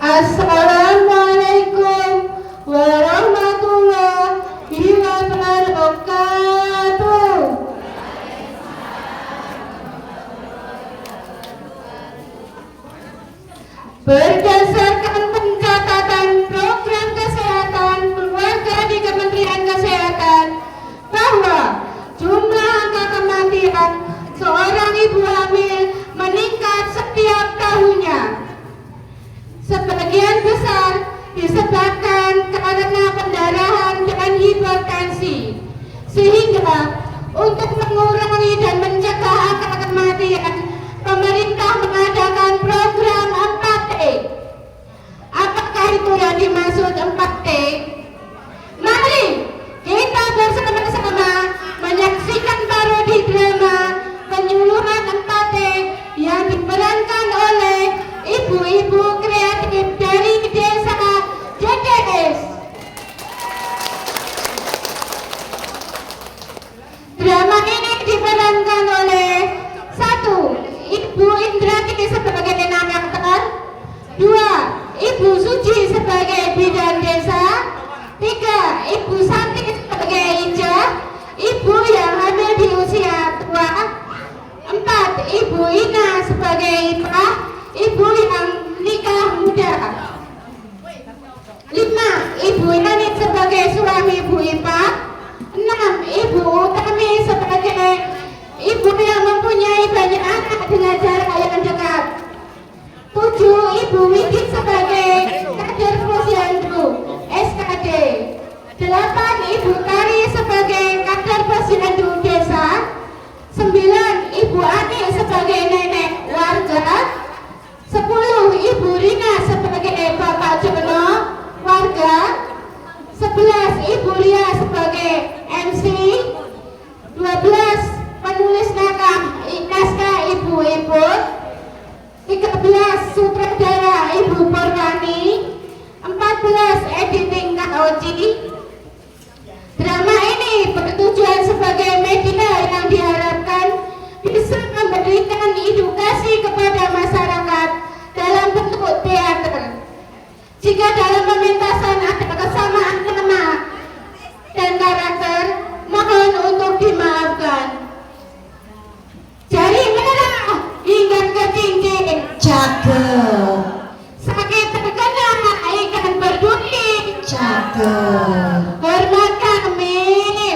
Assalamualaikum warahmatullahi wabarakatuh. Berdasarkan pencatatan program kesehatan keluarga di Kementerian Kesehatan bahwa jumlah angka kematian seorang ibu hamil meningkat setiap tahunnya. Sebagian besar disebabkan karena pendarahan dan hipertensi, sehingga untuk mengurangi dan mencegah angka kematian, pemerintah mengadakan program 4T. Apakah itu yang dimaksud 4T? Mari kita bersama-sama menyaksikan parodi drama penyuluhan 4T yang diperankan oleh ibu-ibu kreatif dari desa JDS. Drama ini diperankan oleh 1. Ibu Indrati sebagai narrator, 2. Ibu Suci sebagai bidan desa, 3. Ibu Santi sebagai ijah, ibu yang hamil di usia tua, 4. Ibu Ina sebagai ipah, ibu yang nikah muda, 5. Ibu Nani sebagai suami ibu ipah, 6. Ibu Utami sebagai ibu yang mempunyai banyak anak dengan jarak yang dekat, 7. Ibu Widi sebagai kader posyandu SKD, 8. Ibu Tari sebagai kader posyandu desa, 9. Ibu Ani sebagai nenek warga, 10. Ibu Rina sebagai Bapak Jono warga, 11. Ibu Lia sebagai MC, 12. Penulis naskah Ibu Iput, 13. Sutradara Ibu Purwani, 14. Editing Kak Oci. Drama ini bertujuan sebagai media yang diharapkan bisa memberikan edukasi kepada masyarakat dalam bentuk teater. Jika dalam pementasan ada kesamaan nama dan karakter, mohon untuk dimaafkan. Jari merah hingga ke cincin, cakep. Sakit terkena ikan berduri, Cakep. Hormat kami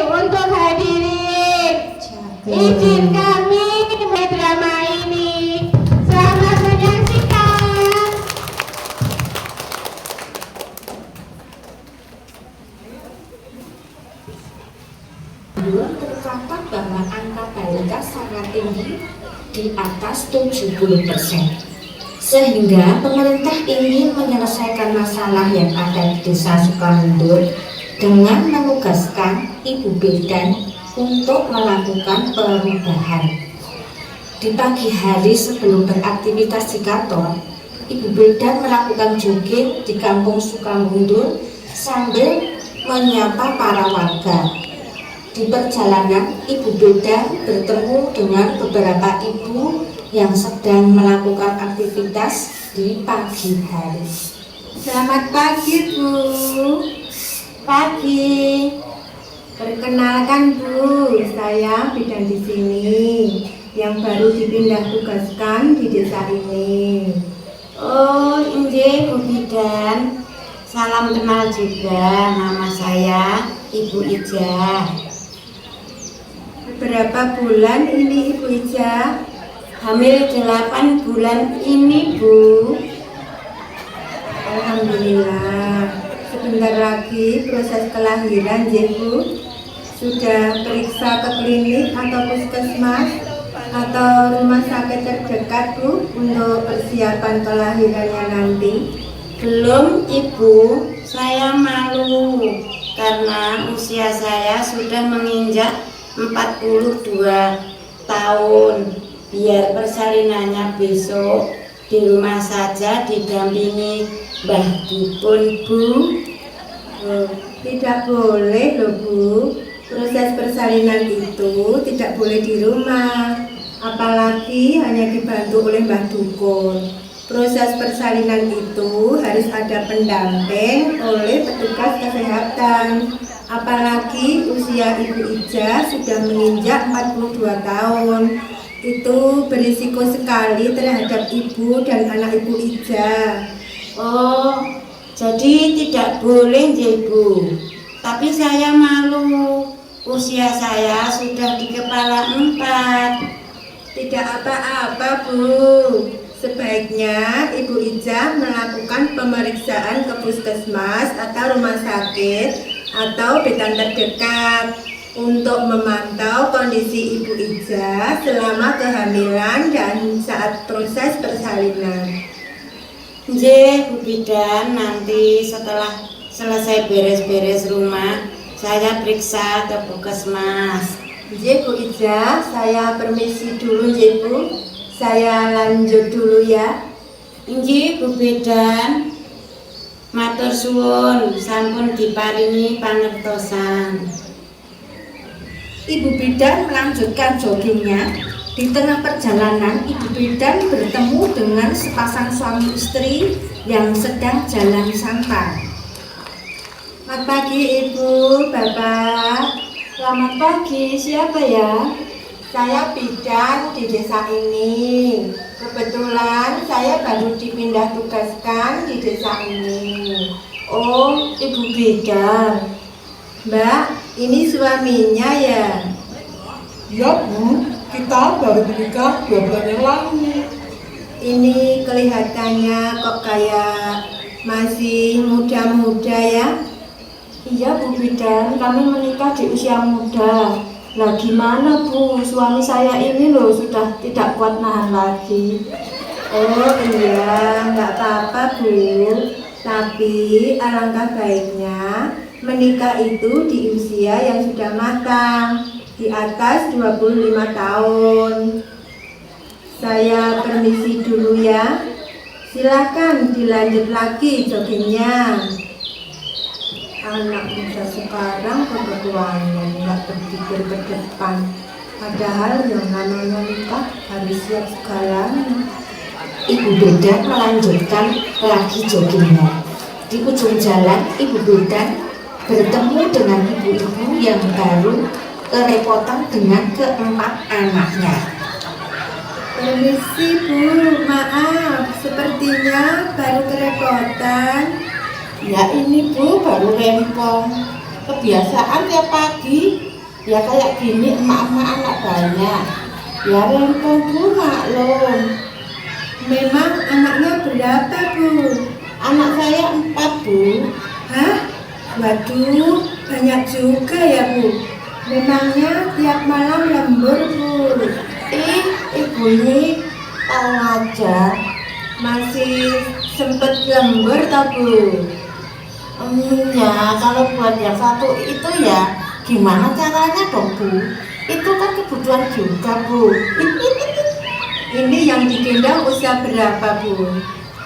untuk hadirin. Cakep. Izin kami drama ini. Selamat menyaksikan. Tercatat bahwa angka balita sangat tinggi di atas 70%. Sehingga pemerintah ingin menyelesaikan masalah yang ada di Desa Sukamundur dengan menugaskan Ibu Bidan untuk melakukan perubahan. Di pagi hari sebelum beraktivitas di kantor, Ibu Bidan melakukan jogging di Kampung Sukamundur sambil menyapa para warga. Di perjalanan, Ibu Bidan bertemu dengan beberapa ibu yang sedang melakukan aktivitas di pagi hari. Selamat pagi, Bu. Pagi. Perkenalkan, Bu, saya bidan di sini yang baru dipindah tugaskan di desa ini. Oh, inggih Bu Bidan. Salam kenal juga, nama saya Ibu Ijah. Berapa bulan ini Ibu Ijah? Hamil 8 bulan ini, Bu. Alhamdulillah. Sebentar lagi proses kelahiran, Bu. Sudah periksa ke klinik atau puskesmas atau rumah sakit terdekat, Bu, untuk persiapan kelahirannya nanti? Belum, Ibu. Saya malu karena usia saya sudah menginjak 42 tahun. Biar persalinannya besok di rumah saja didampingi Mbah Dukun, Bu. Tidak boleh loh, Bu. Proses persalinan itu tidak boleh di rumah, apalagi hanya dibantu oleh Mbah Dukun. Proses persalinan itu harus ada pendamping oleh petugas kesehatan. Apalagi usia Ibu Ija sudah menginjak 42 tahun. Itu berisiko sekali terhadap ibu dan anak Ibu Ija. Oh, jadi tidak boleh Ibu. Tapi saya malu. Usia saya sudah di kepala 4. Tidak apa-apa, Bu. Sebaiknya Ibu Ija melakukan pemeriksaan ke puskesmas atau rumah sakit atau bidan terdekat untuk memantau kondisi Ibu Ija selama kehamilan dan saat proses persalinan. Nggih, Bu Bidan, nanti setelah selesai beres-beres rumah, saya periksa ke puskesmas. Nggih, Bu Ija, saya permisi dulu nggih, Bu. Saya lanjut dulu ya. Inggih Bu Bidan, matur suwun sampun diparingi pangertosan. Ibu bidan melanjutkan joggingnya. Di tengah perjalanan, Ibu bidan bertemu dengan sepasang suami istri yang sedang jalan santai. Selamat pagi Ibu, Bapak. Selamat pagi, siapa ya? Saya bidan di desa ini. Kebetulan saya baru dipindah tugaskan di desa ini. Oh, Ibu bidan. Mbak, ini suaminya ya? Ya Bu, kita baru menikah 2 bulan yang lalu. Ini kelihatannya kok kayak masih muda-muda ya? Iya Bu bidan, kami menikah di usia muda. Lah gimana Bu, suami saya ini loh sudah tidak kuat nahan lagi. Oh iya, nggak apa-apa Bu. Tapi alangkah baiknya menikah itu di usia yang sudah matang, di atas 25 tahun. Saya permisi dulu ya. Silakan dilanjut lagi joggingnya. Anak muda sekarang kebetulannya nggak berpikir ke depan. Padahal yang namanya nikah harus siap segalanya. Ibu bidan melanjutkan lagi joggingnya. Di ujung jalan, Ibu bidan bertemu dengan ibu-ibu yang baru kerepotan dengan keempat anaknya. Permisi Bu, maaf, sepertinya baru kerepotan. Ya ini Bu, baru rempong. Kebiasaan tiap pagi, ya kayak gini emak-emak anak banyak. Ya rempong Bu, maklum. Memang anaknya berapa Bu? Anak saya 4 Bu. Hah? Waduh, banyak juga ya Bu. Memangnya tiap malam lembur Bu? Ibu ini tahu aja. Masih sempet lembur tak Bu? Ya kalau buat yang satu itu ya gimana caranya dong Bu? Itu kan kebutuhan juga Bu. Ini yang digendong usia berapa Bu?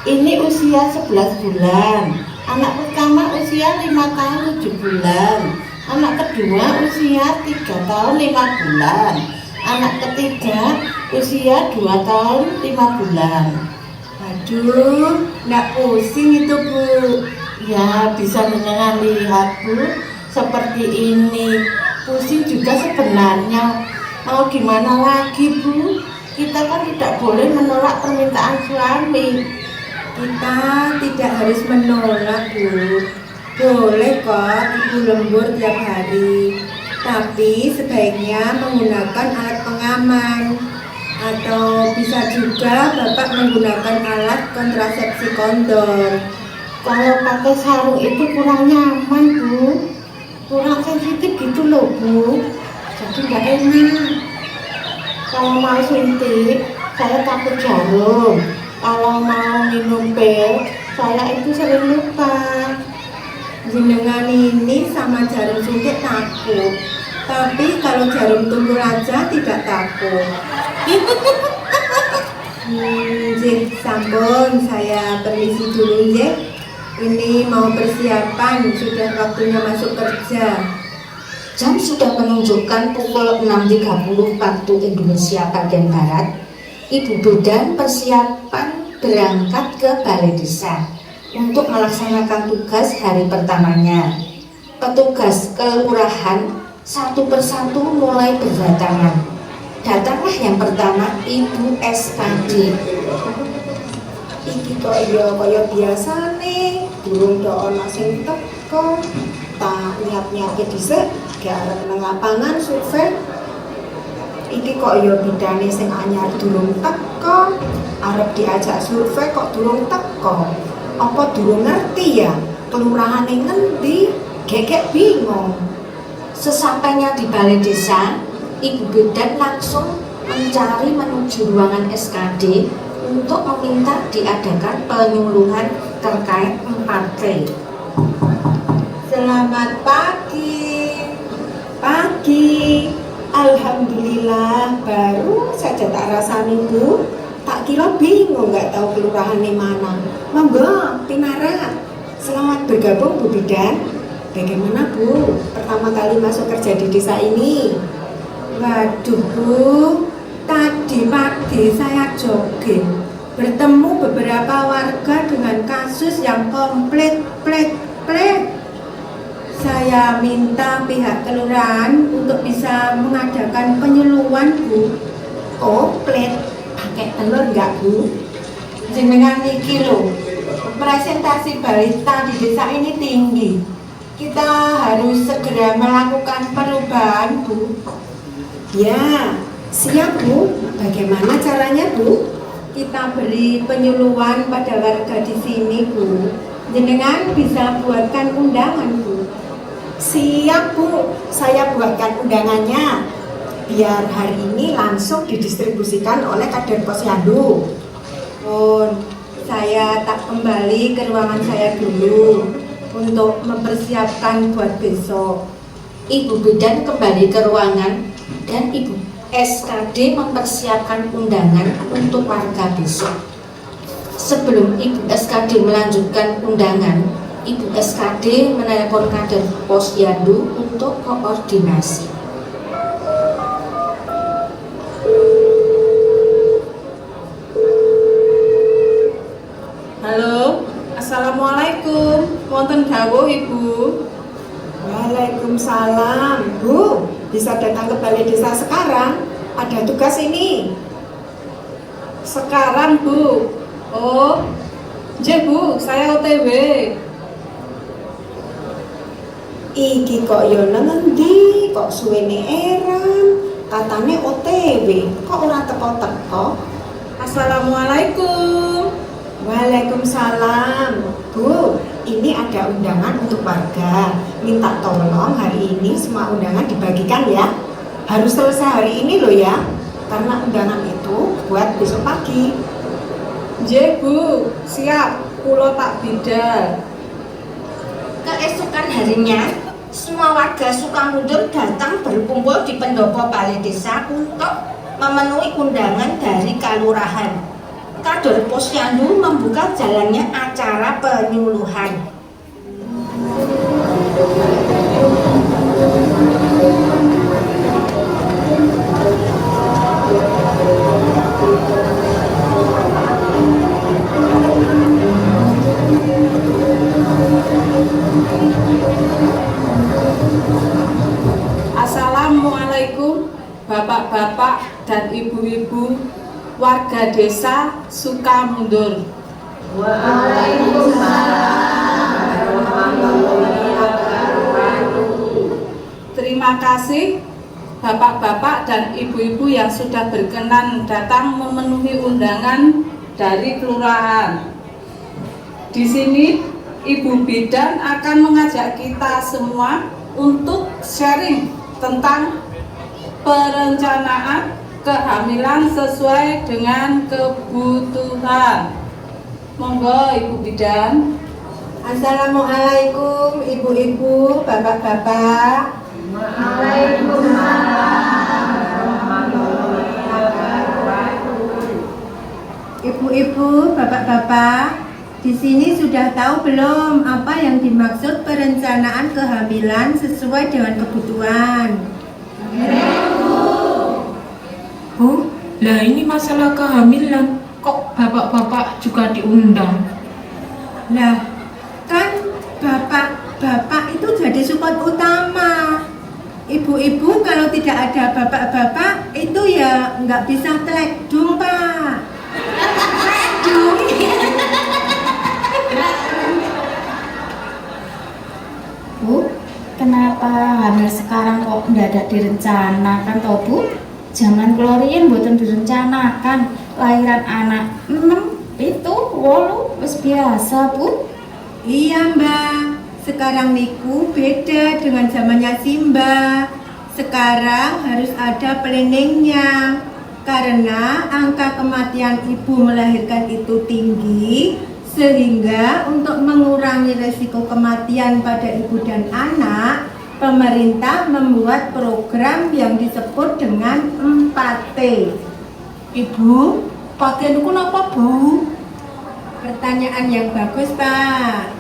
Ini usia 11 bulan. Anak pertama usia 5 tahun 7 bulan. Anak kedua usia 3 tahun 5 bulan. Anak ketiga usia 2 tahun 5 bulan. Aduh, nggak pusing itu Bu. Ya bisa menyenangkan lihat Bu, seperti ini. Pusing juga sebenarnya. Mau gimana lagi Bu? Kita kan tidak boleh menolak permintaan suami. Kita tidak harus menolak Bu. Boleh kok Ibu lembur tiap hari. Tapi sebaiknya menggunakan alat pengaman. Atau bisa juga Bapak menggunakan alat kontrasepsi kondom. Kalau pakai sarung itu kurang nyaman Bu, kurang sensitif gitu loh Bu, jadi nggak enak. Kalau mau suntik, saya takut jarum. Kalau mau minum pil, saya itu sering lupa. Jenengan ini sama jarum suntik takut. Tapi kalau jarum tumpul aja tidak takut. Sampun, saya permisi dulu ya. Ini mau persiapan, sudah waktunya masuk kerja. Jam sudah menunjukkan pukul 6.30 waktu Indonesia bagian Barat. Ibu bidan persiapan berangkat ke balai desa untuk melaksanakan tugas hari pertamanya. Petugas kelurahan satu persatu mulai berdatangan. Datanglah yang pertama Ibu SKD. Iki kok ya kaya biasane, durung do ana sing teko. Tak nyiap-nyiapke dhisik, gak arep nang lapangan survei. Iki kok ya bidane sing anyar durung teko, arep diajak survei kok durung teko. Apa durung ngerti ya kelurahane ngendi? Gegek bingung. Sesampainya di balai desa, Ibu Bidan langsung mencari menuju ruangan SKD untuk meminta diadakan penyuluhan terkait 4T. Selamat pagi. Pagi. Alhamdulillah baru saja tak rasani Bu. Tak kira bingung nggak tahu kelurahannya mana. Monggo Pinara. Selamat bergabung Bu Bidan. Bagaimana Bu? Pertama kali masuk kerja di desa ini. Waduh Bu, tadi pagi saya jogging bertemu beberapa warga dengan kasus yang komplit. Saya minta pihak kelurahan untuk bisa mengadakan penyuluhan Bu. Komplit, pakai telur nggak Bu? Jenengan niki lho, presentasi balita di desa ini tinggi. Kita harus segera melakukan perubahan Bu. Ya, siap Bu. Bagaimana caranya Bu? Kita beri penyuluhan pada warga di sini Bu. Jenengan bisa buatkan undangan Bu. Siap Bu, saya buatkan undangannya. Biar hari ini langsung didistribusikan oleh Kader Posyandu. Saya tak kembali ke ruangan saya dulu untuk mempersiapkan buat besok. Ibu Bidan kembali ke ruangan dan Ibu SKD mempersiapkan undangan untuk warga besok. Sebelum Ibu SKD melanjutkan undangan, Ibu SKD menelepon Kader Posyandu untuk koordinasi. Halo, Assalamualaikum. Wonten dawuh Ibu. Waalaikumsalam. Bu, bisa datang ke balai desa sekarang? Ada tugas ini. Sekarang Bu. Oh, nggih Bu, saya OTW. Iki kok ya ngendi? Kok suwene eram? Katane OTW, kok ora teko-teko? Assalamualaikum. Waalaikumsalam. Bu, ini ada undangan untuk warga. Minta tolong hari ini semua undangan dibagikan ya. Harus selesai hari ini loh ya. Karena undangan itu buat besok pagi. Nggih Bu, siap. Kula tak bidal. Keesokan harinya, semua warga Sukamundur datang berkumpul di pendopo balai desa untuk memenuhi undangan dari kelurahan. Kader Posyandu membuka jalannya acara penyuluhan. Assalamualaikum Bapak-bapak dan Ibu-ibu warga desa Sukamundur. Terima kasih Bapak-bapak dan Ibu-ibu yang sudah berkenan datang memenuhi undangan dari kelurahan. Di sini Ibu Bidan akan mengajak kita semua untuk sharing tentang perencanaan kehamilan sesuai dengan kebutuhan. Monggo Ibu Bidan. Assalamualaikum ibu-ibu, bapak-bapak. Ibu-ibu, bapak-bapak, di sini sudah tahu belum apa yang dimaksud perencanaan kehamilan sesuai dengan kebutuhan? Bu, lah ini masalah kehamilan. Kok bapak-bapak juga diundang? Lah, kan bapak-bapak itu jadi support utama. Ibu-ibu kalau tidak ada bapak-bapak itu ya nggak bisa teledung, Pak. Bu, kenapa hamil sekarang kok mendadak direncanakan toh Bu? Zaman kelorian mboten direncanakan, lahiran anak 6, itu 8 wis biasa Bu. Iya Mbak, sekarang niku beda dengan zamannya Simba. Sekarang harus ada planningnya. Karena angka kematian ibu melahirkan itu tinggi, sehingga untuk mengurangi resiko kematian pada ibu dan anak, pemerintah membuat program yang disebut dengan 4T. Ibu, pakaian itu apa Bu? Pertanyaan yang bagus Pak.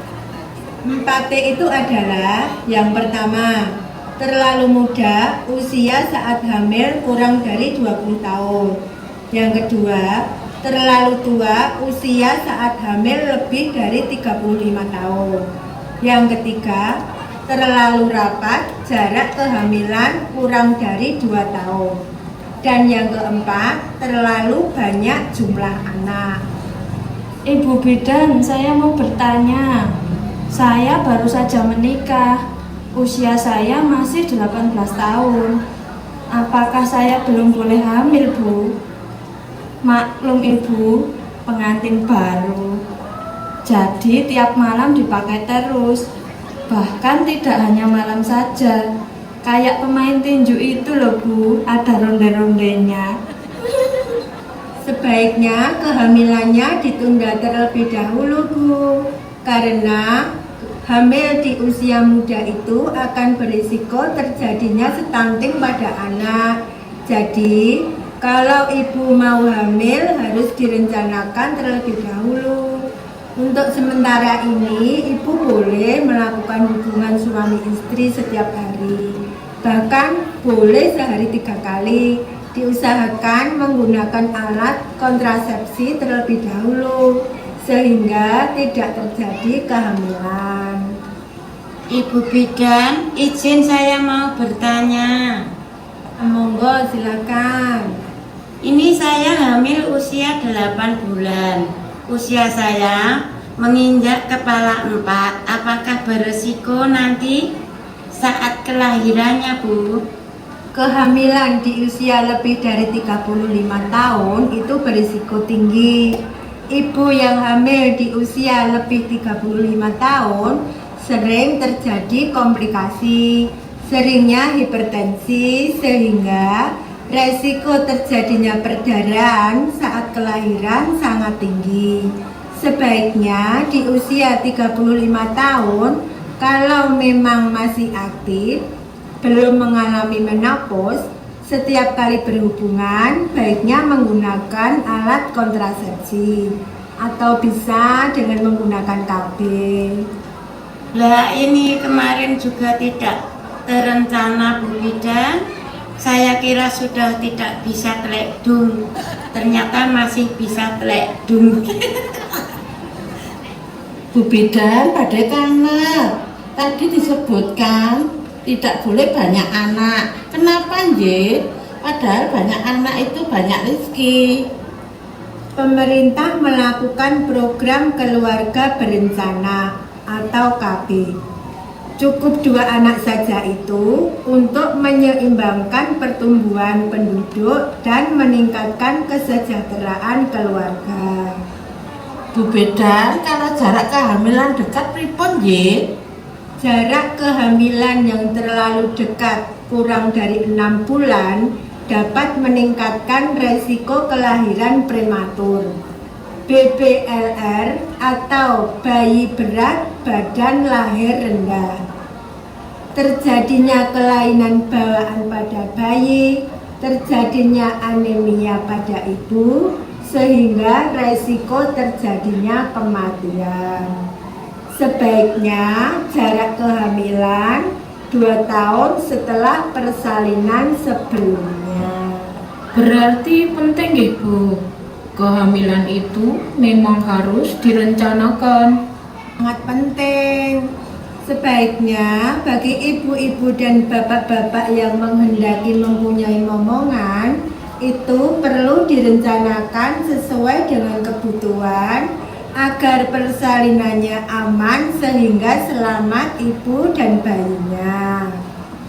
4T itu adalah yang pertama, terlalu muda, usia saat hamil kurang dari 20 tahun. Yang kedua, terlalu tua, usia saat hamil lebih dari 35 tahun. Yang ketiga, terlalu rapat, jarak kehamilan kurang dari 2 tahun. Dan yang keempat, terlalu banyak jumlah anak. Ibu bidan, saya mau bertanya. Saya baru saja menikah. Usia saya masih 18 tahun. Apakah saya belum boleh hamil, Bu? Maklum Ibu, pengantin baru. Jadi tiap malam dipakai terus. Bahkan tidak hanya malam saja. Kayak pemain tinju itu loh Bu, ada ronde-rondenya. Sebaiknya kehamilannya ditunda terlebih dahulu Bu. Karena hamil di usia muda itu akan berisiko terjadinya stunting pada anak. Jadi kalau ibu mau hamil harus direncanakan terlebih dahulu. Untuk sementara ini ibu boleh melakukan hubungan suami istri setiap hari. Bahkan boleh sehari 3 kali. Diusahakan menggunakan alat kontrasepsi terlebih dahulu sehingga tidak terjadi kehamilan. Ibu bidan, izin saya mau bertanya. Monggo silakan. Ini saya hamil usia 8 bulan. Usia saya menginjak kepala 4. Apakah beresiko nanti saat kelahirannya, Bu? Kehamilan di usia lebih dari 35 tahun itu berisiko tinggi. Ibu yang hamil di usia lebih 35 tahun sering terjadi komplikasi, seringnya hipertensi, sehingga resiko terjadinya perdarahan saat kelahiran sangat tinggi. Sebaiknya di usia 35 tahun, kalau memang masih aktif, belum mengalami menopause, setiap kali berhubungan baiknya menggunakan alat kontrasepsi atau bisa dengan menggunakan KB. Lah ini kemarin juga tidak terencana Bu bidan. Saya kira sudah tidak bisa teledung. Ternyata masih bisa teledung. Bu bidan, pada kangen. Tadi disebutkan tidak boleh banyak anak. Kenapa nggih? Padahal banyak anak itu banyak rezeki. Pemerintah melakukan program keluarga berencana atau KB. Cukup 2 anak saja itu untuk menyeimbangkan pertumbuhan penduduk dan meningkatkan kesejahteraan keluarga. Bu bidan, kalau jarak kehamilan dekat pripun nggih? Jarak kehamilan yang terlalu dekat kurang dari 6 bulan dapat meningkatkan resiko kelahiran prematur, BBLR atau bayi berat badan lahir rendah. Terjadinya kelainan bawaan pada bayi, terjadinya anemia pada ibu, sehingga resiko terjadinya kematian. Sebaiknya jarak kehamilan 2 tahun setelah persalinan sebelumnya. Berarti penting nggih Bu. kehamilan itu memang harus direncanakan. Sangat penting. Sebaiknya bagi ibu-ibu dan bapak-bapak yang menghendaki mempunyai momongan, itu perlu direncanakan sesuai dengan kebutuhan agar persalinannya aman sehingga selamat ibu dan bayinya.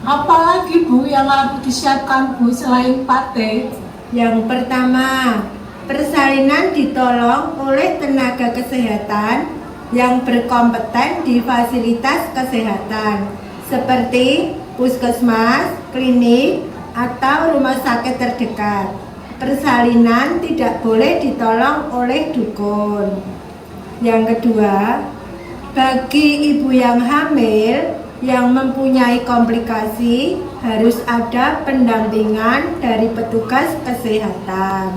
Apalagi Bu yang harus disiapkan Bu selain pate? Yang pertama, persalinan ditolong oleh tenaga kesehatan yang berkompeten di fasilitas kesehatan seperti puskesmas, klinik, atau rumah sakit terdekat. Persalinan tidak boleh ditolong oleh dukun. Yang kedua, bagi ibu yang hamil yang mempunyai komplikasi harus ada pendampingan dari petugas kesehatan.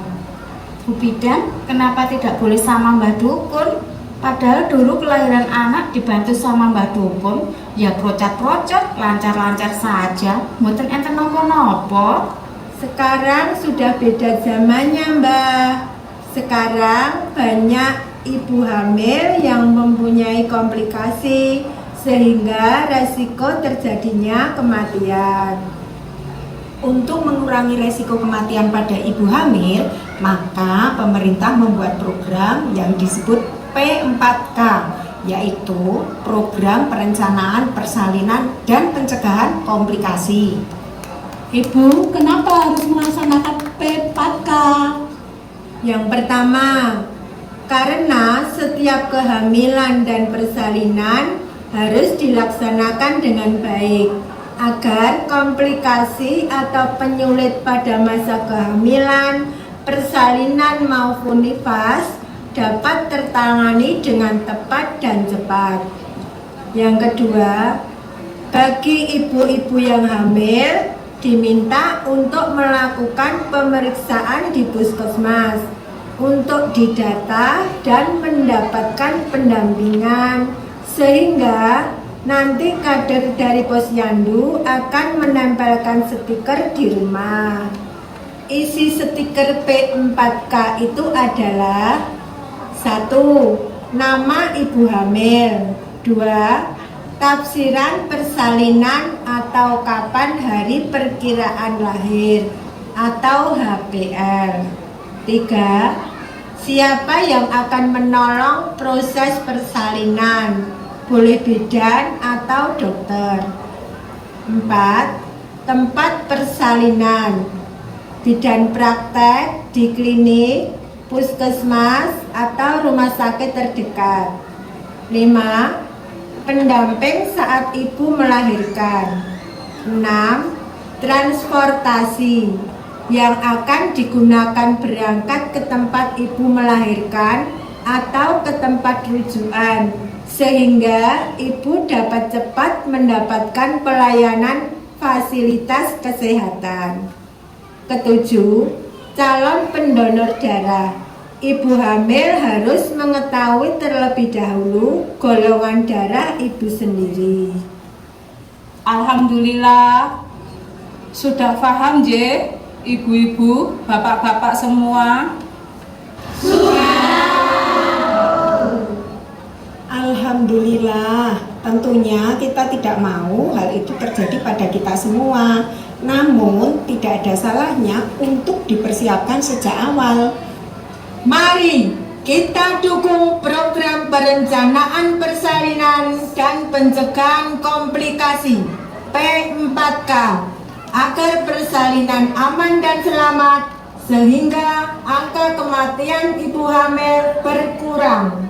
Bu Bidan, kenapa tidak boleh sama Mbah Dukun? Padahal dulu kelahiran anak dibantu sama Mbah Dukun, ya procot-procot, lancar-lancar saja, mboten enten napa-napa. Sekarang sudah beda zamannya, Mbah. Sekarang banyak ibu hamil yang mempunyai komplikasi sehingga resiko terjadinya kematian. Untuk mengurangi resiko kematian pada ibu hamil, maka pemerintah membuat program yang disebut P4K, yaitu Program Perencanaan Persalinan dan Pencegahan Komplikasi. Ibu, kenapa harus melaksanakan P4K? Yang pertama, karena setiap kehamilan dan persalinan harus dilaksanakan dengan baik agar komplikasi atau penyulit pada masa kehamilan, persalinan maupun nifas dapat tertangani dengan tepat dan cepat. Yang kedua, bagi ibu-ibu yang hamil diminta untuk melakukan pemeriksaan di puskesmas untuk didata dan mendapatkan pendampingan sehingga nanti kader dari posyandu akan menempelkan stiker di rumah. Isi stiker P4K itu adalah 1. Nama ibu hamil. 2. Tafsiran persalinan atau kapan hari perkiraan lahir atau HPL. 3. Siapa yang akan menolong proses persalinan, boleh bidan atau dokter. 4. Tempat persalinan, bidan praktek di klinik, puskesmas, atau rumah sakit terdekat. 5. Pendamping saat ibu melahirkan. 6. Transportasi yang akan digunakan berangkat ke tempat ibu melahirkan atau ke tempat rujukan sehingga ibu dapat cepat mendapatkan pelayanan fasilitas kesehatan. 7. Calon pendonor darah. Ibu hamil harus mengetahui terlebih dahulu golongan darah ibu sendiri. Alhamdulillah, sudah paham je, ibu-ibu, bapak-bapak semua? Alhamdulillah, tentunya kita tidak mau hal itu terjadi pada kita semua. Namun, tidak ada salahnya untuk dipersiapkan sejak awal. Mari kita dukung program perencanaan persalinan dan pencegahan komplikasi P4K agar persalinan aman dan selamat sehingga angka kematian ibu hamil berkurang.